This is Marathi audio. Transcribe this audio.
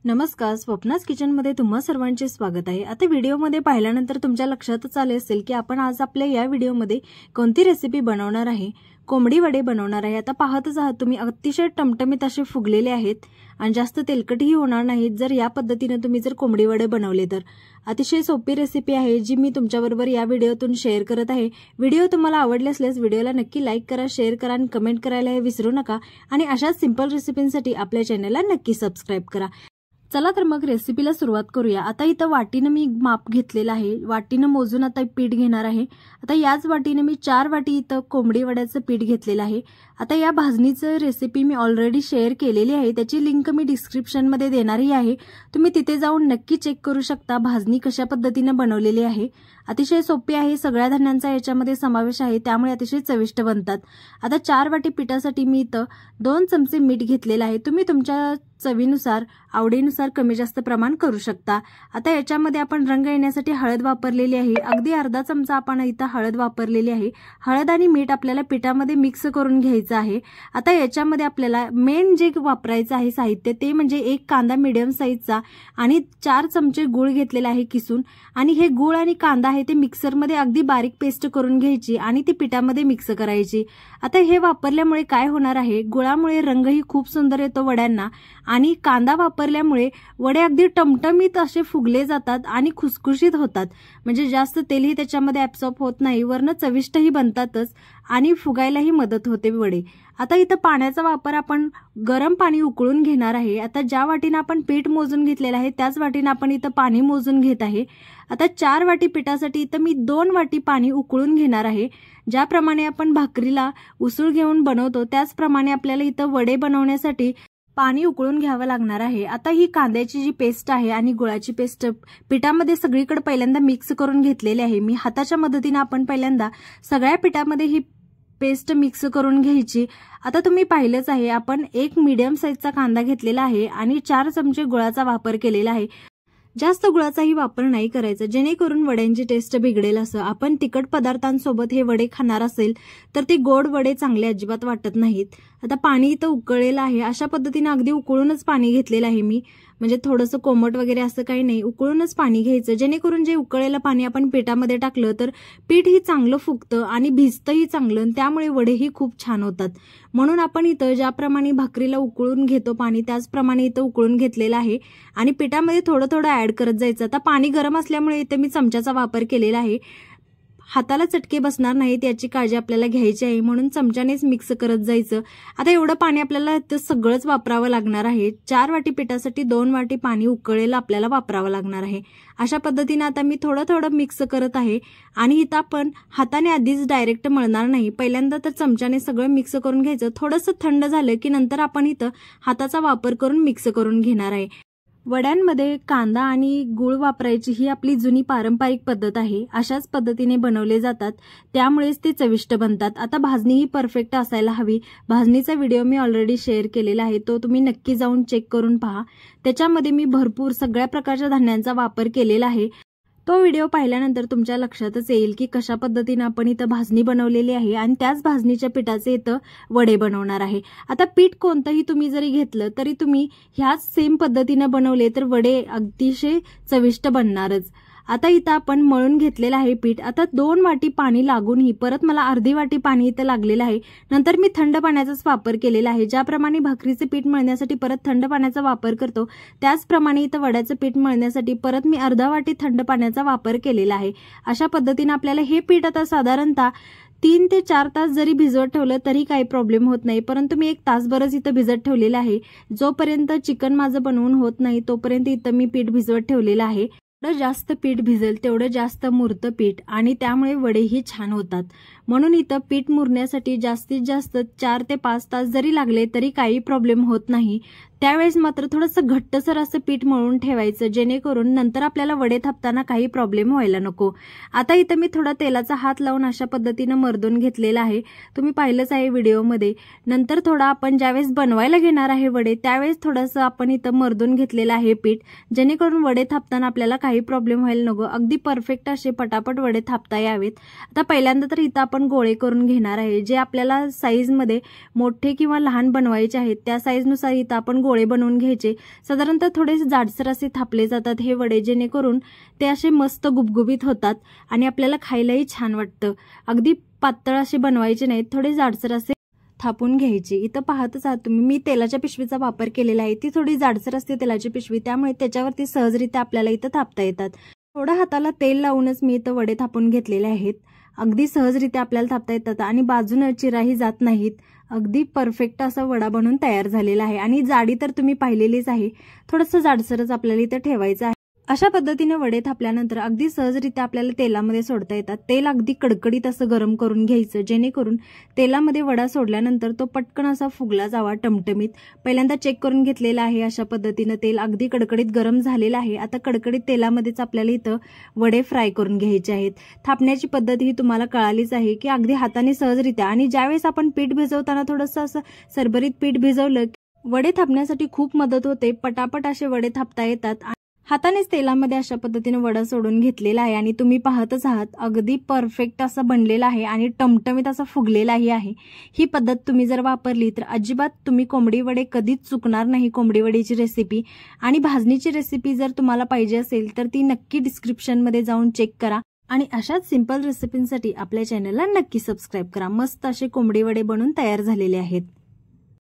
नमस्कार, स्वप्नास किचनमध्ये तुम्हा सर्वांचे स्वागत आहे। आता व्हिडिओमध्ये पाहिल्यानंतर तुमच्या लक्षातच आले असेल की आपण आज आपल्या या व्हिडिओमध्ये कोणती रेसिपी बनवणार आहे। कोंबडी वडे बनवणार आहे। आता पाहतच आहात तुम्ही, अतिशय टमटमीत असे फुगलेले आहेत आणि जास्त तेलकटही होणार नाहीत जर या पद्धतीने तुम्ही जर कोंबडी वडे बनवले तर। अतिशय सोपी रेसिपी आहे जी मी तुमच्याबरोबर या व्हिडिओतून शेअर करत आहे। व्हिडिओ तुम्हाला आवडले असल्यास व्हिडिओला नक्की लाईक करा, शेअर करा आणि कमेंट करायला विसरू नका आणि अशाच सिंपल रेसिपींसाठी आपल्या चॅनलला नक्की सबस्क्राइब करा। चला तर मग रेसिपीला सुरुवात करूया। आता इथं वाटीने मी माप घेतलेला आहे, वाटीने मोजून आता पीठ घेणार आहे। आता याच वाटीने मी 4 वाटी इथं कोंबडी वड्याचं पीठ घेतलेलं आहे। आता या भाजणीचं रेसिपी मी ऑलरेडी शेअर केलेली आहे, त्याची लिंक मी डिस्क्रिप्शन मध्ये देणारही आहे, तुम्ही तिथे जाऊन नक्की चेक करू शकता भाजणी कशा पद्धतीने बनवलेली आहे। अतिशय सोपी आहे, सगळ्या धान्यांचा याच्यामध्ये समावेश आहे, त्यामुळे अतिशय चविष्ट बनतात। आता 4 वाटी पिठासाठी मी इथं 2 चमचे मीठ घेतलेलं आहे, तुम्ही तुमच्या चवीनुसार आवडीनुसार कमी जास्त प्रमाण करू शकता। आता याच्यामध्ये आपण रंग येण्यासाठी हळद वापरलेली आहे, अगदी अर्धा चमचा आपण इथं हळद वापरलेली आहे। हळद आणि मीठ आपल्याला पिठामध्ये मिक्स करून घ्यायचं आहे। आता याच्यामध्ये आपल्याला मेन जे वापरायचं आहे साहित्य ते म्हणजे 1 कांदा मीडियम साईजचा आणि 4 चमचे गूळ घेतलेला आहे किसून, आणि हे गूळ आणि कांदा आहे ते मिक्सरमध्ये अगदी बारीक पेस्ट करून घ्यायची आणि ती पिठामध्ये मिक्स करायची। आता हे वापरल्यामुळे काय होणार आहे, गुळामुळे रंगही खूप सुंदर येतो वड्यांना आणि कांदा वापरल्यामुळे वडे अगदी टमटमीत असे फुगले जातात आणि खुसखुशीत होतात, म्हणजे जास्त तेलही त्याच्यामध्ये ॲब्सॉर्ब होत नाही, वरनं चविष्टही बनतातच आणि फुगायलाही मदत होते वडे। आता इथं पाण्याचा वापर आपण गरम पाणी उकळून घेणार आहे। आता ज्या वाटीने आपण पीठ मोजून घेतलेलं आहे त्याच वाटीने आपण इथं पाणी मोजून घेत आहे। आता 4 वाटी पिठासाठी इथं मी 2 वाटी पाणी उकळून घेणार आहे। ज्याप्रमाणे आपण भाकरीला उसळ घेऊन बनवतो त्याचप्रमाणे आपल्याला इथं वडे बनवण्यासाठी पाणी उकळून घ्यावं लागणार आहे। आता ही कांद्याची जी पेस्ट आहे आणि गुळाची पेस्ट पिठामध्ये सगळीकडे पहिल्यांदा मिक्स करून घेतलेली आहे। मी हाताच्या मदतीने आपण पहिल्यांदा सगळ्या पिठामध्ये ही पेस्ट मिक्स करून घ्यायची। आता तुम्ही पाहिलंच आहे, आपण 1 मीडियम साईजचा कांदा घेतलेला आहे आणि 4 चमचे गुळाचा वापर केलेला आहे। जास्त गुळाचाही वापर नाही करायचा, जेणेकरून वड्यांची टेस्ट बिघडेल। असं आपण तिखट पदार्थांसोबत हे वडे खाणार असेल तर ते गोड वडे चांगले अजिबात वाटत नाहीत। आता पाणी इथं उकळलेलं आहे, अशा पद्धतीने अगदी उकळूनच पाणी घेतलेलं आहे मी, म्हणजे थोडंसं कोमट वगैरे असं काही नाही, उकळूनच पाणी घ्यायचं, जेणेकरून जे उकळलेलं पाणी आपण पिठामध्ये टाकलं तर पीठही चांगलं फुगतं आणि भिजतंही चांगलं, त्यामुळे वडेही खूप छान होतात। म्हणून आपण इथं ज्याप्रमाणे भाकरीला उकळून घेतो पाणी त्याचप्रमाणे इथं उकळून घेतलेलं आहे आणि पिठामध्ये थोडं थोडं ऍड करत जायचं। आता पाणी गरम असल्यामुळे इथे मी चमच्याचा वापर केलेला आहे, हाताला चटके बसणार नाहीत याची काळजी आपल्याला घ्यायची आहे, म्हणून चमच्यानेच मिक्स करत जायचं। आता एवढं पाणी आपल्याला ते सगळंच वापरावं लागणार आहे। 4 वाटी पिठासाठी 2 वाटी पाणी उकळलेलं आपल्याला वापरावं लागणार आहे। अशा पद्धतीने आता मी थोडं थोडं मिक्स करत आहे आणि इथं आपण हाताने आधीच डायरेक्ट मळणार नाही, पहिल्यांदा तर चमच्याने सगळं मिक्स करून घ्यायचं। थोडंसं थंड झालं की नंतर आपण इथं हाताचा वापर करून मिक्स करून घेणार आहे। वड्यांमध्ये कांदा आणि गूळ वापरायची ही आपली जुनी पारंपरिक पद्धत आहे, अशाच पद्धतीने बनवले जातात, त्यामुळेच ते चविष्ट बनतात। आता भाजणी ही परफेक्ट असायला हवी। भाजणीचा व्हिडिओ मी ऑलरेडी शेअर केलेला आहे, तो तुम्ही नक्की जाऊन चेक करून पहा, त्याच्यामध्ये मी भरपूर सगळ्या प्रकारच्या धान्यांचा वापर केलेला आहे। तो व्हिडिओ पाहिल्यानंतर तुमच्या लक्षातच येईल की कशा पद्धतीने आपण इथं भाजणी बनवलेली आहे आणि त्याच भाजणीच्या पिठाचे इथं वडे बनवणार आहे। आता पीठ कोणतंही तुम्ही जरी घेतलं तरी तुम्ही ह्याच सेम पद्धतीने बनवले तर वडे अतिशय चविष्ट बनणारच। आता इथं आपण मळून घेतलेलं आहे पीठ। आता 2 वाटी पाणी लागूनही परत मला अर्धी वाटी पाणी इथं लागलेलं आहे, नंतर मी थंड पाण्याचाच वापर केलेला आहे। ज्याप्रमाणे भाकरीचे पीठ मळण्यासाठी परत थंड पाण्याचा वापर करतो त्याचप्रमाणे इथं वड्याचं पीठ मळण्यासाठी परत मी अर्धा वाटी थंड पाण्याचा वापर केलेला आहे। अशा पद्धतीने आपल्याला हे पीठ आता साधारणतः 3 ते 4 तास जरी भिजवत ठेवलं तरी काही प्रॉब्लेम होत नाही, परंतु मी 1 तासभरच इथं भिजत ठेवलेलं आहे। जोपर्यंत चिकन माझं बनवून होत नाही तोपर्यंत इथं मी पीठ भिजवत ठेवलेलं आहे। जेवढं जास्त पीठ भिजेल तेवढं जास्त मुरतं पीठ आणि त्यामुळे वडेही छान होतात। म्हणून इथं पीठ मुरण्यासाठी जास्तीत जास्त 4 ते 5 तास जरी लागले तरी काही प्रॉब्लेम होत नाही। त्यावेळेस मात्र थोडंसं घट्टसर असं पीठ मळून ठेवायचं, जेणेकरून नंतर आपल्याला वडे थापताना काही प्रॉब्लेम व्हायला नको। आता इथं मी थोडा तेलाचा हात लावून अशा पद्धतीने मर्दून घेतलेला आहे, तुम्ही पाहिलंच आहे व्हिडिओमध्ये। नंतर थोडा आपण ज्यावेळेस बनवायला घेणार आहे वडे त्यावेळेस थोडंसं आपण इथं मर्दून घेतलेलं आहे पीठ, जेणेकरून वडे थापताना आपल्याला काही प्रॉब्लेम व्हायला नको, अगदी परफेक्ट असे पटापट वडे थापता यावेत। आता पहिल्यांदा तर इथं आपण गोळे करून घेणार आहे, जे आपल्याला साईजमध्ये मोठे किंवा लहान बनवायचे आहेत त्या साईजनुसार इथं आपण गोळे बनवून घ्यायचे। साधारणतः थोडे जाडसर असे थापले जातात हे वडे, जेणेकरून ते असे मस्त गुबगुबीत होतात आणि आपल्याला खायलाही छान वाटतं। अगदी पातळ असे बनवायचे नाहीत, थोडे जाडसर असे थापून घ्यायची। इथं पाहतच आहात तुम्ही, मी तेलाच्या पिशवीचा वापर केलेला आहे। ती थोडी जाडसर असते तेलाची पिशवी, त्यामुळे त्याच्यावरती सहजरित्या आपल्याला इथं थापता येतात। थोडं हाताला तेल लावूनच मी इथं वडे थापून घेतलेले आहेत। अगदी सहजरित्या आपल्याला थापता येतात आणि बाजूने चिराही जात नाहीत। अगदी परफेक्ट असा वडा बनून तयार झालेला आहे आणि जाडी तर तुम्ही पाहिलेलीच आहे, थोडंसं जाडसरच आपल्याला इथं ठेवायचं आहे। अशा पद्धतीने वडे थापल्यानंतर अगदी सहजरित्या आपल्याला तेलामध्ये सोडता येतात। तेल अगदी कडकडीत असं गरम करून घ्यायचं, जेणेकरून तेलामध्ये वडा सोडल्यानंतर तो पटकन असा फुगला जावा टमटमीत। पहिल्यांदा चेक करून घेतलेला आहे, अशा पद्धतीने तेल अगदी कडकडीत गरम झालेलं आहे। आता कडकडीत तेलामध्येच आपल्याला इथं वडे फ्राय करून घ्यायचे आहेत। थापण्याची पद्धत ही तुम्हाला कळालीच आहे की अगदी हाताने सहजरित्या, आणि ज्यावेळेस आपण पीठ भिजवताना थोडंसं असं सरभरीत पीठ भिजवलं, वडे थापण्यासाठी खूप मदत होते। पटापट असे वडे थापता येतात। हातानेच तेलामध्ये अशा पद्धतीने वडा सोडून घेतलेला आहे आणि तुम्ही पाहतच आहात, अगदी परफेक्ट असा बनलेला आहे आणि टमटमीत असा फुगलेलाही आहे। ही पद्धत तुम्ही जर वापरली तर अजिबात तुम्ही कोंबडी वडे कधीच चुकणार नाही। कोंबडी वडीची रेसिपी आणि भाजणीची रेसिपी जर तुम्हाला पाहिजे असेल तर ती नक्की डिस्क्रिप्शनमध्ये जाऊन चेक करा आणि अशाच सिंपल रेसिपींसाठी आपल्या चॅनलला नक्की सबस्क्राईब करा। मस्त असे कोंबडी वडे बनून तयार झालेले आहेत।